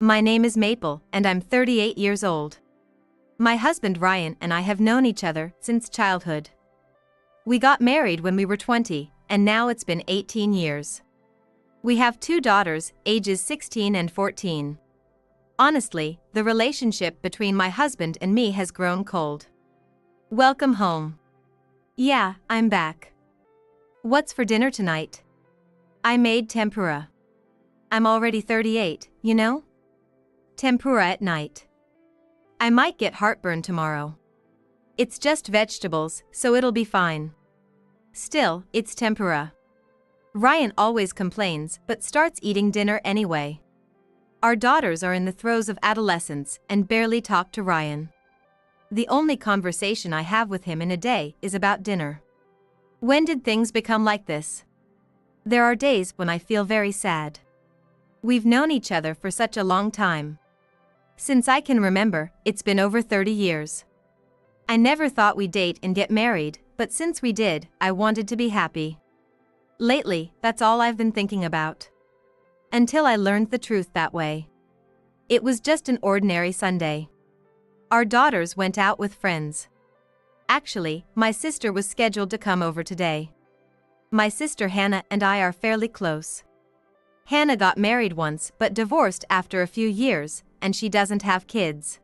My name is Maple, and I'm 38 years old. My husband Ryan and I have known each other since childhood. We got married when we were 20, and now it's been 18 years. We have 2 daughters, ages 16 and 14. Honestly, the relationship between my husband and me has grown cold. Welcome home. Yeah, I'm back. What's for dinner tonight? I made tempura. I'm already 38, you know? Tempura at night. I might get heartburn tomorrow. It's just vegetables, so it'll be fine. Still, it's tempura. Ryan always complains but starts eating dinner anyway. Our daughters are in the throes of adolescence and barely talk to Ryan. The only conversation I have with him in a day is about dinner. When did things become like this? There are days when I feel very sad. We've known each other for such a long time. Since I can remember, it's been over 30 years. I never thought we'd date and get married, but since we did, I wanted to be happy. Lately, that's all I've been thinking about. Until I learned the truth that way. It was just an ordinary Sunday. Our daughters went out with friends. Actually, my sister was scheduled to come over today. My sister Hannah and I are fairly close. Hannah got married once but divorced after a few years, and she doesn't have kids.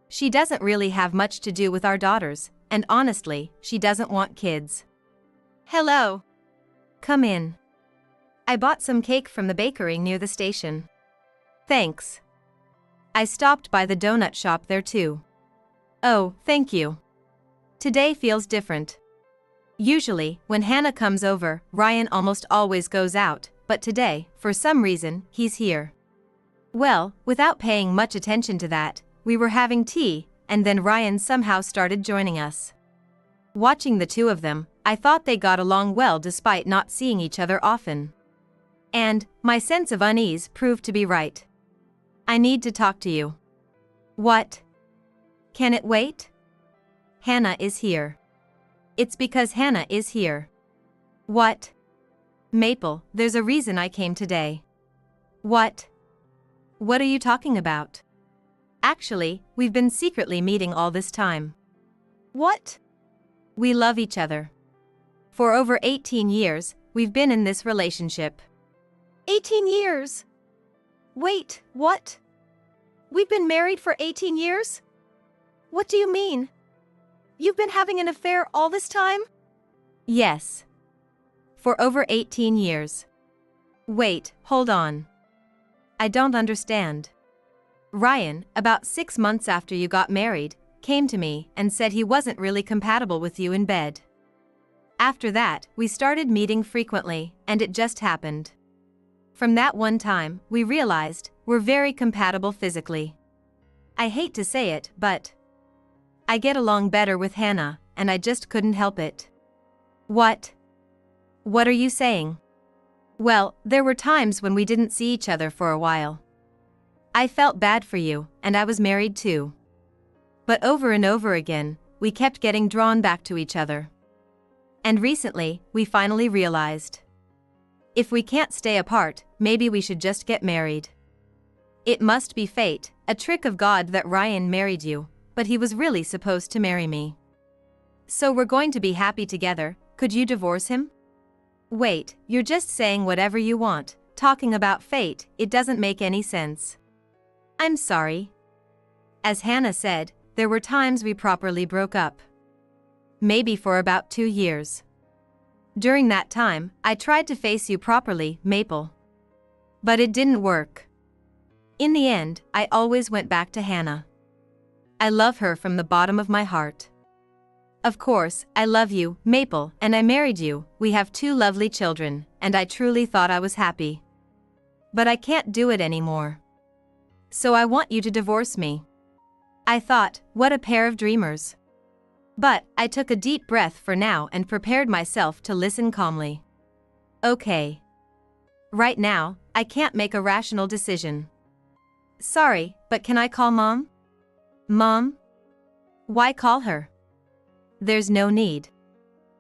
She doesn't really have much to do with our daughters, and honestly, she doesn't want kids. Hello. Come in. I bought some cake from the bakery near the station. Thanks. I stopped by the donut shop there too. Oh, thank you. Today feels different. Usually, when Hannah comes over, Ryan almost always goes out, but today, for some reason, he's here. Well, without paying much attention to that, we were having tea, and then Ryan somehow started joining us. Watching the two of them, I thought they got along well despite not seeing each other often. And my sense of unease proved to be right. I need to talk to you. What? Can it wait? Hannah is here. It's because Hannah is here. What? Maple, there's a reason I came today. What? What are you talking about? Actually, we've been secretly meeting all this time. What? We love each other. For over 18 years, we've been in this relationship. 18 years? Wait, what? We've been married for 18 years? What do you mean? You've been having an affair all this time? Yes. For over 18 years. Wait, hold on. I don't understand. Ryan, about 6 months after you got married, came to me and said he wasn't really compatible with you in bed. After that, we started meeting frequently, and it just happened. From that one time, we realized we're very compatible physically. I hate to say it, but I get along better with Hannah, and I just couldn't help it. What? What are you saying? Well, there were times when we didn't see each other for a while. I felt bad for you, and I was married too. But over and over again, we kept getting drawn back to each other. And recently, we finally realized, if we can't stay apart, maybe we should just get married. It must be fate, a trick of God that Ryan married you, but he was really supposed to marry me. So we're going to be happy together. Could you divorce him? Wait, you're just saying whatever you want, talking about fate, it doesn't make any sense. I'm sorry. As Hannah said, there were times we properly broke up. Maybe for about 2 years. During that time, I tried to face you properly, Maple. But it didn't work. In the end, I always went back to Hannah. I love her from the bottom of my heart. Of course, I love you, Maple, and I married you. We have 2 lovely children, and I truly thought I was happy. But I can't do it anymore. So I want you to divorce me. I thought, what a pair of dreamers. But I took a deep breath for now and prepared myself to listen calmly. Okay. Right now, I can't make a rational decision. Sorry, but can I call Mom? Mom? Why call her? There's no need.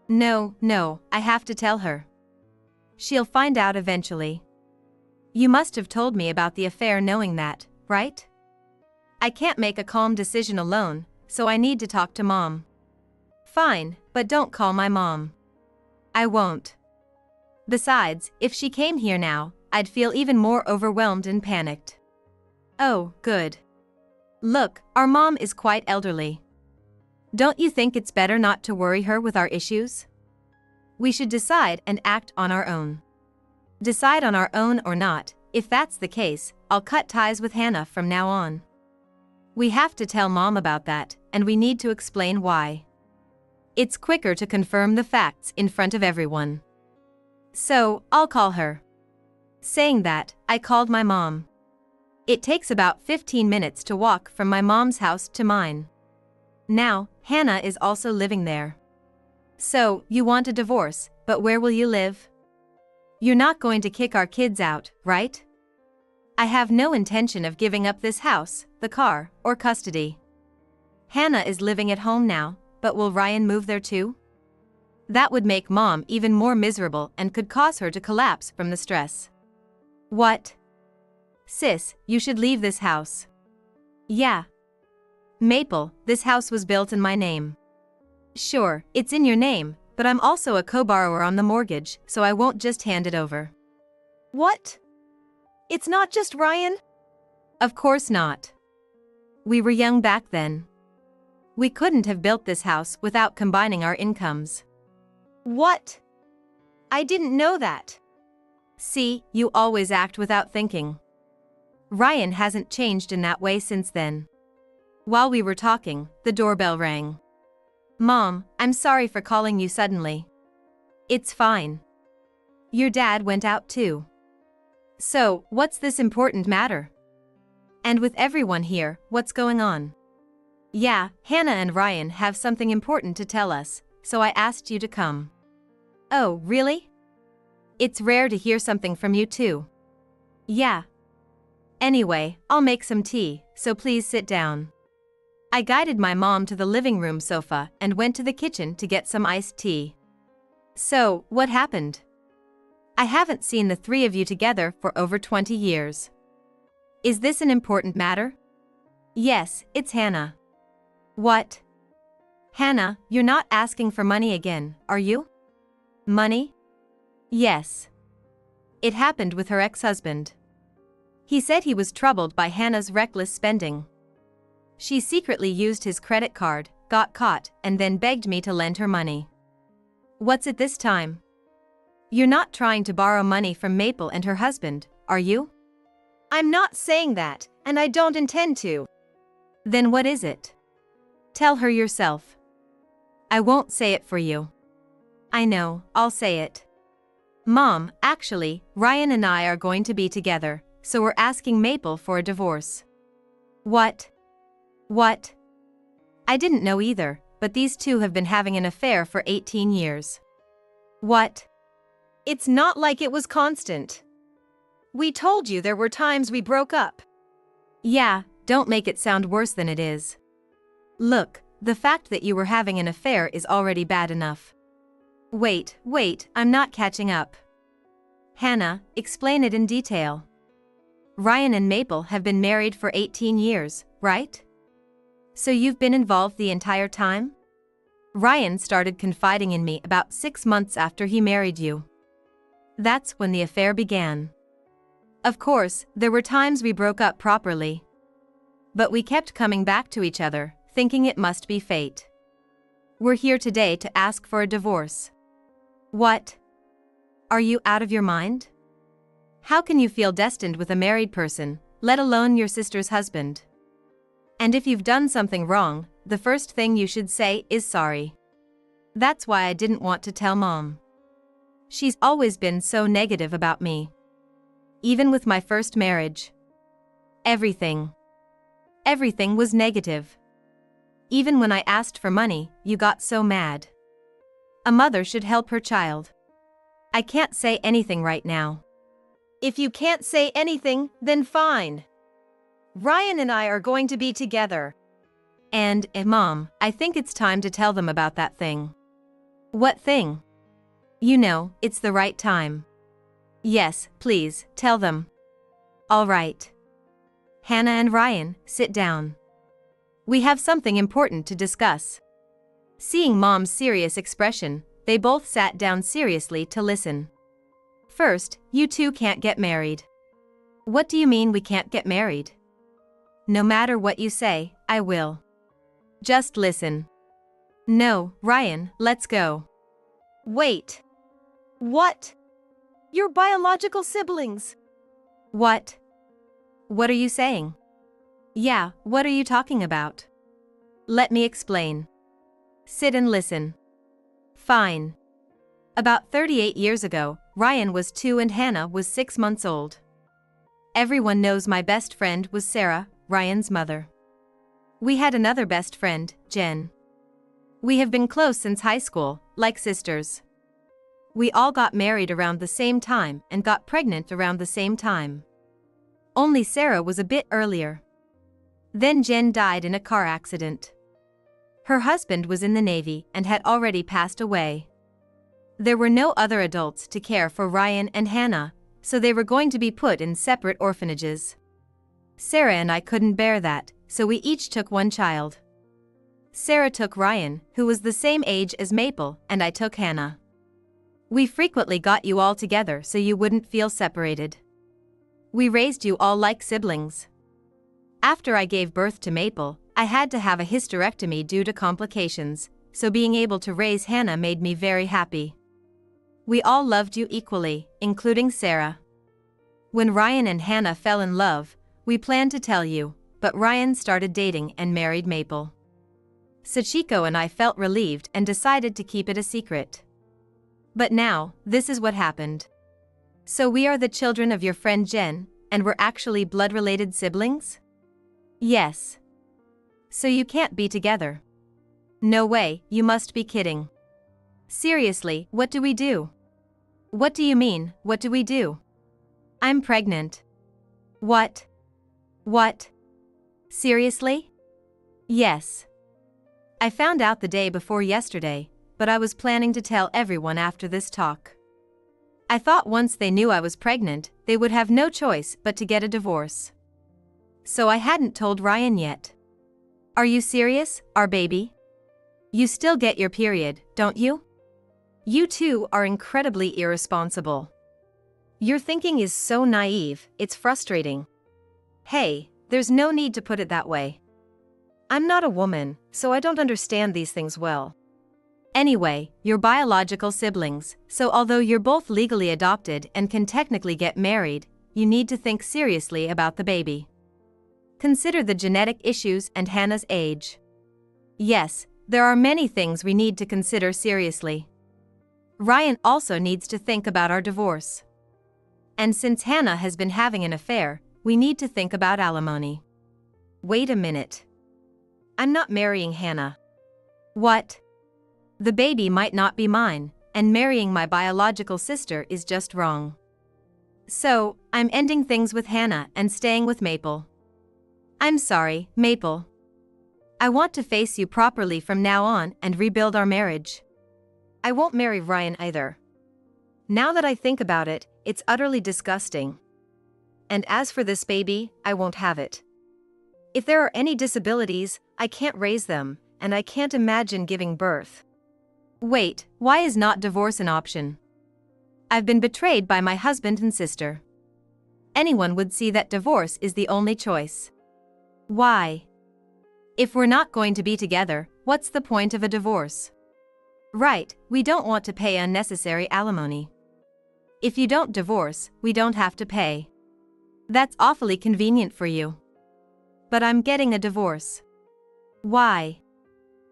No, I have to tell her. She'll find out eventually. You must have told me about the affair knowing that, right? I can't make a calm decision alone, so I need to talk to Mom. Fine, but don't call my mom. I won't. Besides, if she came here now, I'd feel even more overwhelmed and panicked. Oh, good. Look, our mom is quite elderly. Don't you think it's better not to worry her with our issues? We should decide and act on our own. Decide on our own or not. If that's the case, I'll cut ties with Hannah from now on. We have to tell Mom about that, and we need to explain why. It's quicker to confirm the facts in front of everyone. So, I'll call her. Saying that, I called my mom. It takes about 15 minutes to walk from my mom's house to mine. Now, Hannah is also living there. So, you want a divorce, but where will you live? You're not going to kick our kids out, right? I have no intention of giving up this house, the car, or custody. Hannah is living at home now, but will Ryan move there too? That would make Mom even more miserable and could cause her to collapse from the stress. What? Sis, you should leave this house. Yeah. Maple, this house was built in my name. Sure, it's in your name, but I'm also a co-borrower on the mortgage, so I won't just hand it over. What? It's not just Ryan? Of course not. We were young back then. We couldn't have built this house without combining our incomes. What? I didn't know that. See, you always act without thinking. Ryan hasn't changed in that way since then. While we were talking, the doorbell rang. Mom, I'm sorry for calling you suddenly. It's fine. Your dad went out too. So, what's this important matter? And with everyone here, what's going on? Yeah, Hannah and Ryan have something important to tell us, so I asked you to come. Oh, really? It's rare to hear something from you too. Yeah. Anyway, I'll make some tea, so please sit down. I guided my mom to the living room sofa and went to the kitchen to get some iced tea. So, what happened? I haven't seen the three of you together for over 20 years. Is this an important matter? Yes, it's Hannah. What? Hannah, you're not asking for money again, are you? Money? Yes. It happened with her ex-husband. He said he was troubled by Hannah's reckless spending. She secretly used his credit card, got caught, and then begged me to lend her money. What's it this time? You're not trying to borrow money from Maple and her husband, are you? I'm not saying that, and I don't intend to. Then what is it? Tell her yourself. I won't say it for you. I know, I'll say it. Mom, actually, Ryan and I are going to be together, so we're asking Maple for a divorce. What? What? I didn't know either, but these two have been having an affair for 18 years. What? It's not like it was constant. We told you there were times we broke up. Yeah, don't make it sound worse than it is. Look, the fact that you were having an affair is already bad enough. Wait, I'm not catching up. Hannah, explain it in detail. Ryan and Maple have been married for 18 years, right? So you've been involved the entire time? Ryan started confiding in me about 6 months after he married you. That's when the affair began. Of course, there were times we broke up properly. But we kept coming back to each other, thinking it must be fate. We're here today to ask for a divorce. What? Are you out of your mind? How can you feel destined with a married person, let alone your sister's husband? And if you've done something wrong, the first thing you should say is sorry. That's why I didn't want to tell Mom. She's always been so negative about me. Even with my first marriage. Everything was negative. Even when I asked for money, you got so mad. A mother should help her child. I can't say anything right now. If you can't say anything, then fine. Ryan and I are going to be together. And, Mom, I think it's time to tell them about that thing. What thing? You know, it's the right time. Yes, please, tell them. All right. Hannah and Ryan, sit down. We have something important to discuss. Seeing Mom's serious expression, they both sat down seriously to listen. First, you two can't get married. What do you mean we can't get married? No matter what you say, I will. Just listen. No, Ryan, let's go. Wait. What? You're biological siblings. What? What are you saying? Yeah, what are you talking about? Let me explain. Sit and listen. Fine. About 38 years ago, Ryan was 2 and Hannah was 6 months old. Everyone knows my best friend was Sarah, Ryan's mother. We had another best friend, Jen. We have been close since high school, like sisters. We all got married around the same time and got pregnant around the same time. Only Sarah was a bit earlier. Then Jen died in a car accident. Her husband was in the Navy and had already passed away. There were no other adults to care for Ryan and Hannah, so they were going to be put in separate orphanages. Sarah and I couldn't bear that, so we each took one child. Sarah took Ryan, who was the same age as Maple, and I took Hannah. We frequently got you all together so you wouldn't feel separated. We raised you all like siblings. After I gave birth to Maple, I had to have a hysterectomy due to complications, so being able to raise Hannah made me very happy. We all loved you equally, including Sarah. When Ryan and Hannah fell in love, we planned to tell you, but Ryan started dating and married Maple. Sachiko and I felt relieved and decided to keep it a secret. But now, this is what happened. So we are the children of your friend Jen, and we're actually blood-related siblings? Yes. So you can't be together? No way, you must be kidding. Seriously, what do we do? What do you mean, what do we do? I'm pregnant. What? What? Seriously? Yes. I found out the day before yesterday, but I was planning to tell everyone after this talk. I thought once they knew I was pregnant, they would have no choice but to get a divorce. So I hadn't told Ryan yet. Are you serious, our baby? You still get your period, don't you? You two are incredibly irresponsible. Your thinking is so naive, it's frustrating. Hey, there's no need to put it that way. I'm not a woman, so I don't understand these things well. Anyway, you're biological siblings, so although you're both legally adopted and can technically get married, you need to think seriously about the baby. Consider the genetic issues and Hannah's age. Yes, there are many things we need to consider seriously. Ryan also needs to think about our divorce. And since Hannah has been having an affair, we need to think about alimony. Wait a minute. I'm not marrying Hannah. What? The baby might not be mine, and marrying my biological sister is just wrong. So, I'm ending things with Hannah and staying with Maple. I'm sorry, Maple. I want to face you properly from now on and rebuild our marriage. I won't marry Ryan either. Now that I think about it, it's utterly disgusting. And as for this baby, I won't have it. If there are any disabilities, I can't raise them, and I can't imagine giving birth. Wait, why is not divorce an option? I've been betrayed by my husband and sister. Anyone would see that divorce is the only choice. Why? If we're not going to be together, what's the point of a divorce? Right, we don't want to pay unnecessary alimony. If you don't divorce, we don't have to pay. That's awfully convenient for you. But I'm getting a divorce. Why?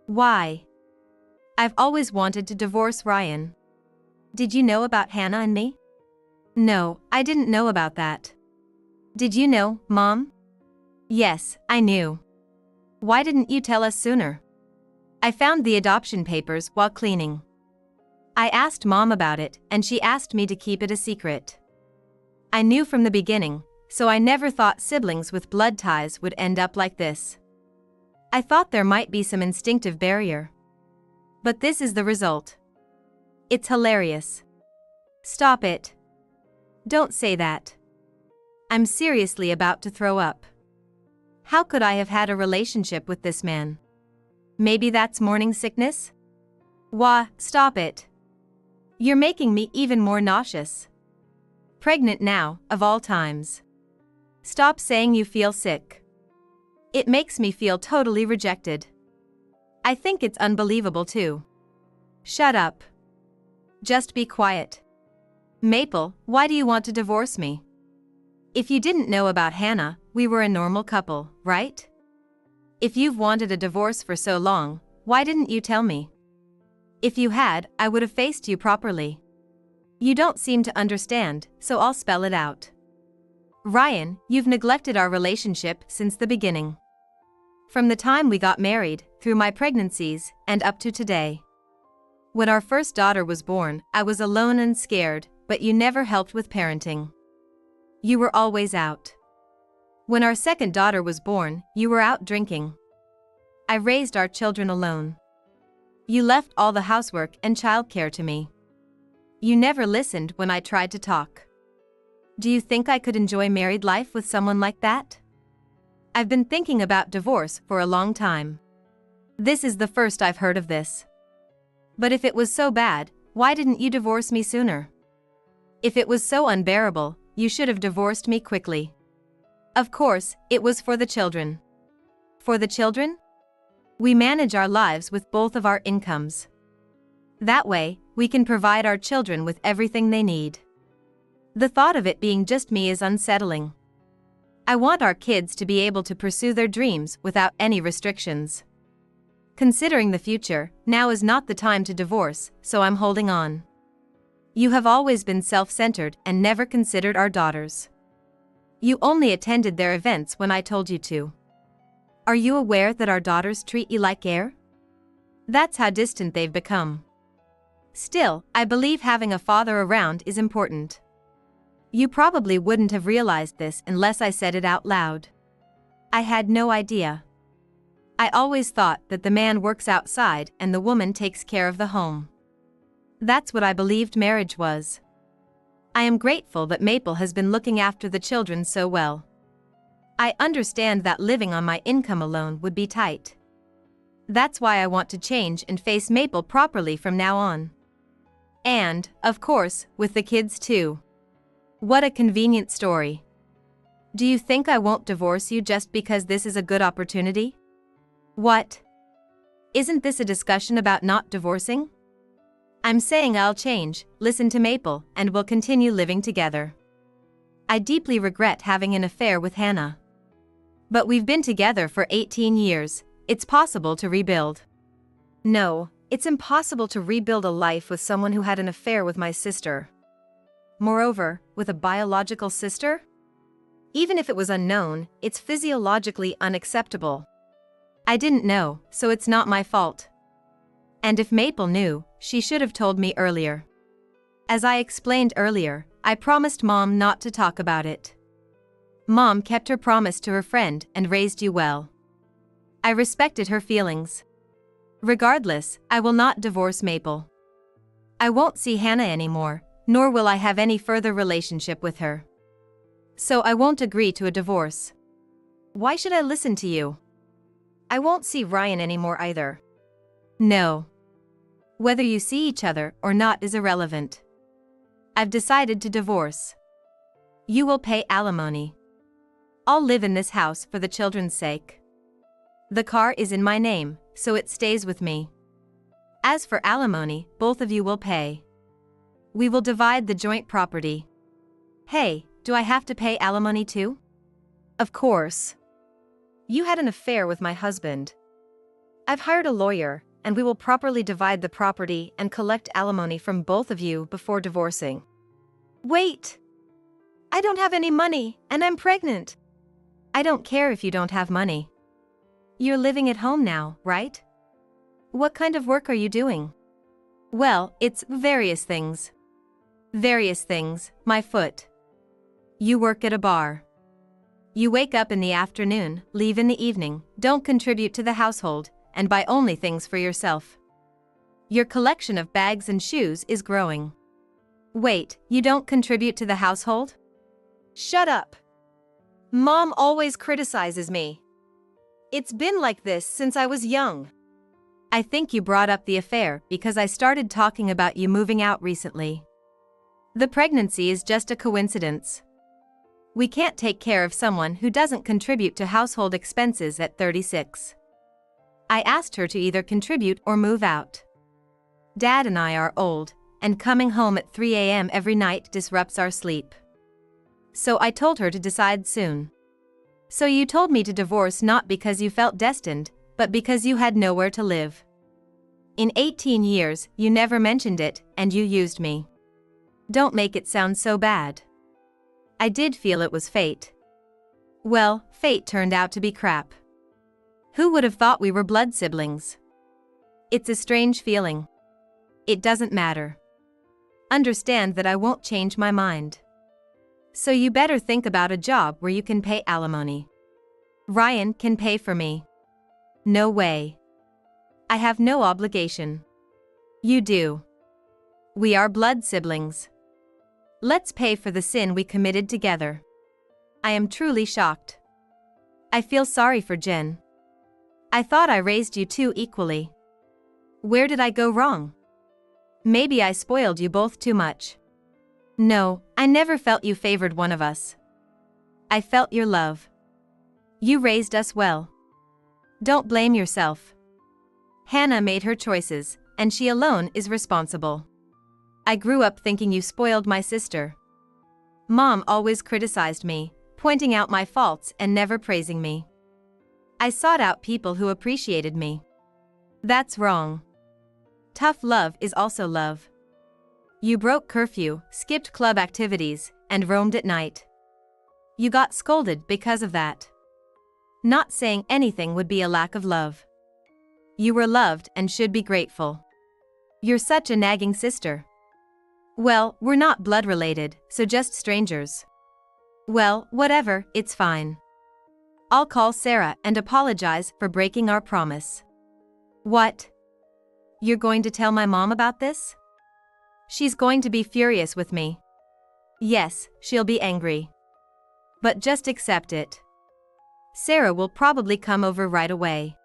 Why? I've always wanted to divorce Ryan. Did you know about Hannah and me? No, I didn't know about that. Did you know, Mom? Yes, I knew. Why didn't you tell us sooner? I found the adoption papers while cleaning. I asked Mom about it, and she asked me to keep it a secret. I knew from the beginning, so I never thought siblings with blood ties would end up like this. I thought there might be some instinctive barrier. But this is the result. It's hilarious. Stop it. Don't say that. I'm seriously about to throw up. How could I have had a relationship with this man? Maybe that's morning sickness? Wah, stop it. You're making me even more nauseous. Pregnant now, of all times. Stop saying you feel sick. It makes me feel totally rejected. I think it's unbelievable too. Shut up. Just be quiet. Maple, why do you want to divorce me? If you didn't know about Hannah, we were a normal couple, right? If you've wanted a divorce for so long, why didn't you tell me? If you had, I would have faced you properly. You don't seem to understand, so I'll spell it out. Ryan, you've neglected our relationship since the beginning. From the time we got married, through my pregnancies, and up to today. When our first daughter was born, I was alone and scared, but you never helped with parenting. You were always out. When our second daughter was born, you were out drinking. I raised our children alone. You left all the housework and childcare to me. You never listened when I tried to talk. Do you think I could enjoy married life with someone like that? I've been thinking about divorce for a long time. This is the first I've heard of this. But if it was so bad, why didn't you divorce me sooner? If it was so unbearable, you should have divorced me quickly. Of course, it was for the children. For the children? We manage our lives with both of our incomes. That way, we can provide our children with everything they need. The thought of it being just me is unsettling. I want our kids to be able to pursue their dreams without any restrictions. Considering the future, now is not the time to divorce, so I'm holding on. You have always been self-centered and never considered our daughters. You only attended their events when I told you to. Are you aware that our daughters treat you like air? That's how distant they've become. Still, I believe having a father around is important. You probably wouldn't have realized this unless I said it out loud. I had no idea. I always thought that the man works outside and the woman takes care of the home. That's what I believed marriage was. I am grateful that Maple has been looking after the children so well. I understand that living on my income alone would be tight. That's why I want to change and face Maple properly from now on. And, of course, with the kids too. What a convenient story. Do you think I won't divorce you just because this is a good opportunity? What? Isn't this a discussion about not divorcing? I'm saying I'll change, listen to Maple, and we'll continue living together. I deeply regret having an affair with Hannah. But we've been together for 18 years, it's possible to rebuild. No, it's impossible to rebuild a life with someone who had an affair with my sister. Moreover, with a biological sister? Even if it was unknown, it's physiologically unacceptable. I didn't know, so it's not my fault. And if Maple knew, she should have told me earlier. As I explained earlier, I promised Mom not to talk about it. Mom kept her promise to her friend and raised you well. I respected her feelings. Regardless, I will not divorce Maple. I won't see Hannah anymore, nor will I have any further relationship with her. So I won't agree to a divorce. Why should I listen to you? I won't see Ryan anymore either. No. Whether you see each other or not is irrelevant. I've decided to divorce. You will pay alimony. I'll live in this house for the children's sake. The car is in my name, so it stays with me. As for alimony, both of you will pay. We will divide the joint property. Hey, do I have to pay alimony too? Of course. You had an affair with my husband. I've hired a lawyer, and we will properly divide the property and collect alimony from both of you before divorcing. Wait! I don't have any money, and I'm pregnant. I don't care if you don't have money. You're living at home now, right? What kind of work are you doing? Well, it's various things. Various things, my foot. You work at a bar. You wake up in the afternoon, leave in the evening, don't contribute to the household, and buy only things for yourself. Your collection of bags and shoes is growing. Wait, you don't contribute to the household? Shut up. Mom always criticizes me. It's been like this since I was young. I think you brought up the affair because I started talking about you moving out recently. The pregnancy is just a coincidence. We can't take care of someone who doesn't contribute to household expenses at 36. I asked her to either contribute or move out. Dad and I are old, and coming home at 3 a.m. every night disrupts our sleep. So I told her to decide soon. So you told me to divorce not because you felt destined, but because you had nowhere to live. In 18 years, you never mentioned it, and you used me. Don't make it sound so bad. I did feel it was fate. Well, fate turned out to be crap. Who would have thought we were blood siblings? It's a strange feeling. It doesn't matter. Understand that I won't change my mind. So you better think about a job where you can pay alimony. Ryan can pay for me. No way. I have no obligation. You do. We are blood siblings. Let's pay for the sin we committed together. I am truly shocked. I feel sorry for Jen. I thought I raised you two equally. Where did I go wrong? Maybe I spoiled you both too much. No, I never felt you favored one of us. I felt your love. You raised us well. Don't blame yourself. Hannah made her choices, and she alone is responsible. I grew up thinking you spoiled my sister. Mom always criticized me, pointing out my faults and never praising me. I sought out people who appreciated me. That's wrong. Tough love is also love. You broke curfew, skipped club activities, and roamed at night. You got scolded because of that. Not saying anything would be a lack of love. You were loved and should be grateful. You're such a nagging sister. Well, we're not blood related, so just strangers. Well, whatever, it's fine. I'll call Sarah and apologize for breaking our promise. What? You're going to tell my mom about this? She's going to be furious with me. Yes, she'll be angry. But just accept it. Sarah will probably come over right away.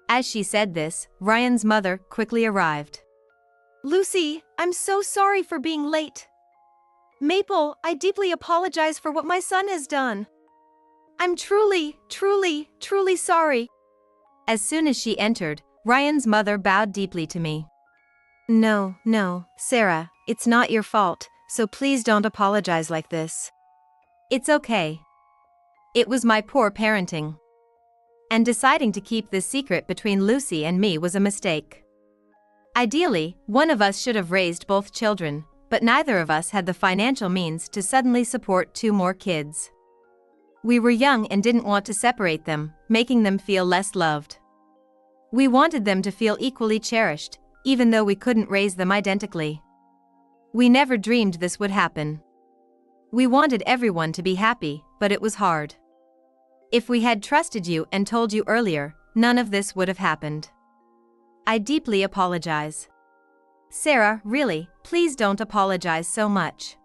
As she said this, Ryan's mother quickly arrived. Lucy, I'm so sorry for being late. Maple, I deeply apologize for what my son has done. I'm truly sorry. As soon as she entered, Ryan's mother bowed deeply to me. No, Sarah, it's not your fault, so please don't apologize like this. It's okay. It was my poor parenting. And deciding to keep this secret between Lucy and me was a mistake. Ideally, one of us should have raised both children, but neither of us had the financial means to suddenly support two more kids. We were young and didn't want to separate them, making them feel less loved. We wanted them to feel equally cherished, even though we couldn't raise them identically. We never dreamed this would happen. We wanted everyone to be happy, but it was hard. If we had trusted you and told you earlier, none of this would have happened. I deeply apologize. Sarah, really, please don't apologize so much.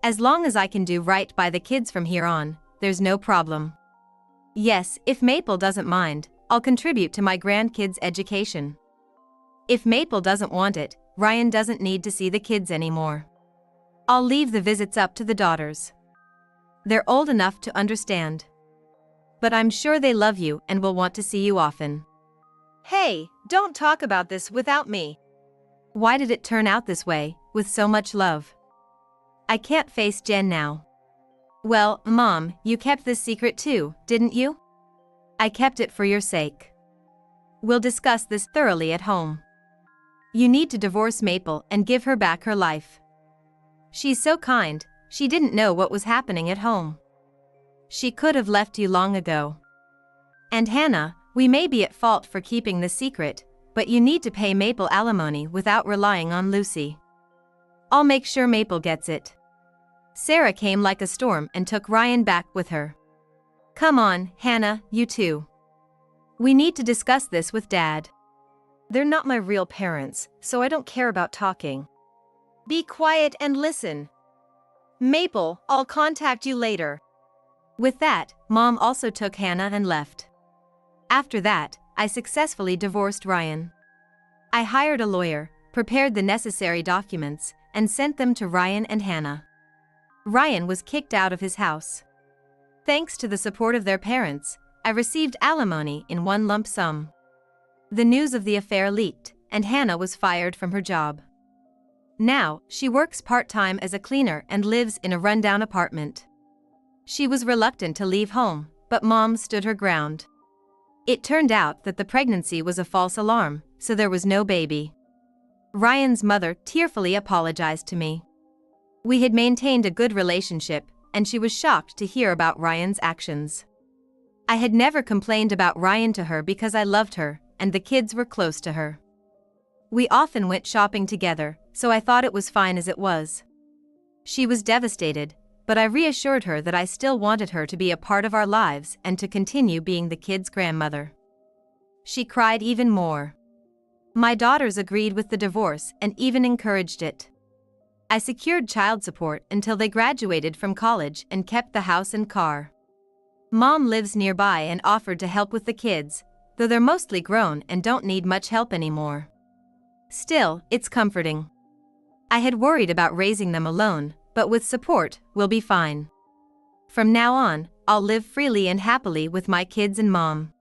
As long as I can do right by the kids from here on, there's no problem. Yes, if Maple doesn't mind, I'll contribute to my grandkids' education. If Maple doesn't want it, Ryan doesn't need to see the kids anymore. I'll leave the visits up to the daughters. They're old enough to understand. But I'm sure they love you and will want to see you often. Hey, don't talk about this without me. Why did it turn out this way, with so much love? I can't face Jen now. Well, Mom, you kept this secret too, didn't you? I kept it for your sake. We'll discuss this thoroughly at home. You need to divorce Maple and give her back her life. She's so kind, she didn't know what was happening at home. She could have left you long ago. And Hannah, we may be at fault for keeping the secret, but you need to pay Maple alimony without relying on Lucy. I'll make sure Maple gets it. Sarah came like a storm and took Ryan back with her. Come on, Hannah, you too. We need to discuss this with Dad. They're not my real parents, so I don't care about talking. Be quiet and listen. Maple, I'll contact you later. With that, Mom also took Hannah and left. After that, I successfully divorced Ryan. I hired a lawyer, prepared the necessary documents, and sent them to Ryan and Hannah. Ryan was kicked out of his house. Thanks to the support of their parents, I received alimony in one lump sum. The news of the affair leaked, and Hannah was fired from her job. Now, she works part-time as a cleaner and lives in a rundown apartment. She was reluctant to leave home, but Mom stood her ground. It turned out that the pregnancy was a false alarm, so there was no baby. Ryan's mother tearfully apologized to me. We had maintained a good relationship, and she was shocked to hear about Ryan's actions. I had never complained about Ryan to her because I loved her, and the kids were close to her. We often went shopping together, so I thought it was fine as it was. She was devastated, but I reassured her that I still wanted her to be a part of our lives and to continue being the kids' grandmother. She cried even more. My daughters agreed with the divorce and even encouraged it. I secured child support until they graduated from college and kept the house and car. Mom lives nearby and offered to help with the kids, though they're mostly grown and don't need much help anymore. Still, it's comforting. I had worried about raising them alone, but with support, we'll be fine. From now on, I'll live freely and happily with my kids and Mom.